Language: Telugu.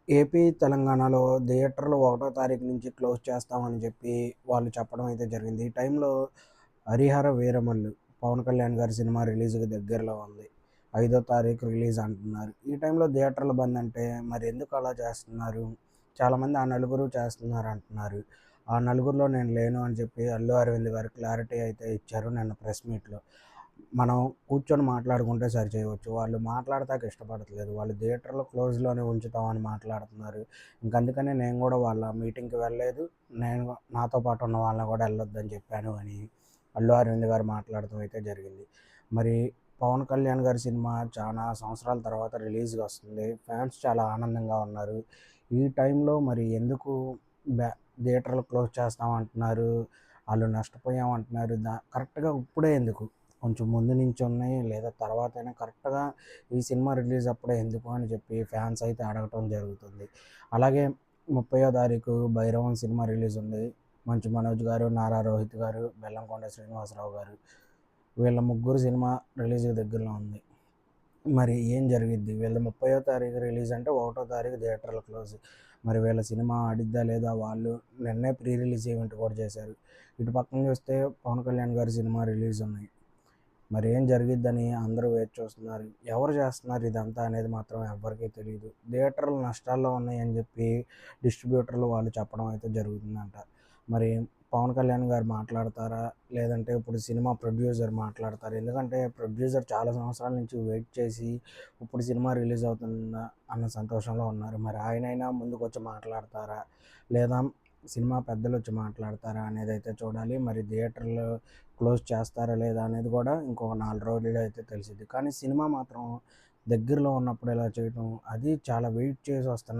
ఏపీ, తెలంగాణలో థియేటర్లు 1 తారీఖు నుంచి క్లోజ్ చేస్తామని చెప్పి వాళ్ళు చెప్పడం అయితే జరిగింది. ఈ టైంలో 'హరిహర వీరమల్లు' పవన్ కళ్యాణ్ గారి సినిమా రిలీజ్‌కి దగ్గరలో ఉంది. 5 తారీఖు రిలీజ్ అంటున్నారు. ఈ టైంలో థియేటర్లు బంద్ అంటే మరి ఎందుకు అలా చేస్తున్నారు? చాలామంది ఆ నలుగురు చేస్తున్నారు అంటున్నారు. ఆ నలుగురిలో నేను లేను అని చెప్పి అల్లు అరవింద్ గారు క్లారిటీ అయితే ఇచ్చారు నిన్న ప్రెస్ మీట్‌లో. మనం కూర్చొని మాట్లాడుకుంటే సరిచేయవచ్చు. వాళ్ళు మాట్లాడతాకి ఇష్టపడట్లేదు. వాళ్ళు థియేటర్‌లో క్లోజ్‌లోనే ఉంచుతామని మాట్లాడుతున్నారు. అందుకనే నేను గూడా వాళ్ళ మీటింగ్‌కి వెళ్ళలేదు. నాతో పాటు ఉన్న వాళ్ళని గూడా ఎళ్ళొద్దని చెప్పాను అని అల్లు అరవింద్ గారు మాట్లాడటం అయితే జరిగింది. మరి పవన్ కళ్యాణ్ గారి సినిమా చానా సంవత్సరాల తర్వాత రిలీజ్‌గొస్తుంది. ఫ్యాన్స్ చాలా ఆనందంగా ఉన్నారు. ఈ టైంలో మరి ఎందుకు బ్యా థియేటర్లు క్లోజ్ చేస్తామంటున్నారు. ఆళ్ళు నష్టపోయామంటున్నారు. కరెక్ట్‌గా ఇప్పుడే ఎందుకు? కొంచెం ముందు నుంచి ఉన్నాయి లేదా తర్వాతైనా కరెక్ట్‌గా ఈ సినిమా రిలీజ్ అప్పుడే ఎందుకు అని చెప్పి ఫ్యాన్స్ అయితే అడగటం జరుగుతుంది. అలాగే 30వ తారీఖు 'భైరవం' సినిమా రిలీజ్ ఉంది. మంచు మనోజ్ గారు, నారా రోహిత్ గారు, బెల్లంకొండ శ్రీనివాసరావు గారు వీళ్ళ ముగ్గురు సినిమా రిలీజ్‌కి దగ్గరలో ఉంది. మరి ఏం జరిగిద్ది? వీళ్ళది 30వ తారీఖు రిలీజ్ అంటే 1 తారీఖు థియేటర్లు క్లోజ్. మరి వీళ్ళ సినిమా ఆడిద్దా లేదా? వాళ్ళు నిన్నే ప్రీ రిలీజ్ ఈవెంట్ కూడా చేశారు. ఇటు పక్కన చూస్తే పవన్ కళ్యాణ్ గారి సినిమా రిలీజ్ ఉన్నాయి. మరి ఏం జరిగిద్దని అందరూ వేచి చూస్తున్నారు. ఎవరు చేస్తున్నారు ఇదంతా అనేది మాత్రం ఎవ్వరికీ తెలీదు. థియేటర్లు నష్టాల్లో ఉన్నాయని చెప్పి డిస్ట్రిబ్యూటర్లు వాళ్ళు చెప్పడం అయితే జరుగుతుందంట. మరి పవన్ కళ్యాణ్ గారు మాట్లాడతారా? లేదంటే ఇప్పుడు సినిమా ప్రొడ్యూసర్ మాట్లాడతారా? ఎందుకంటే ప్రొడ్యూసర్ చాలా సంవత్సరాల నుంచి వెయిట్ చేసి ఇప్పుడు సినిమా రిలీజ్ అవుతుందా అన్న సంతోషంలో ఉన్నారు. మరి ఆయనైనా ముందుకొచ్చి మాట్లాడతారా? లేదా సినిమా పెద్దలొచ్చి మాట్లాడతారా అనేదైతే చూడాలి. మరి థియేటర్లు క్లోజ్ చేస్తారా లేదా అనేది కూడా ఇంకొక 4 రోజుల్లో అయితే తెలిసిద్ది. కానీ సినిమా మాత్రం దగ్గరలో ఉన్నప్పుడు ఇలా చేయటం అది చాలా వెయిట్ చేసి వస్తున్న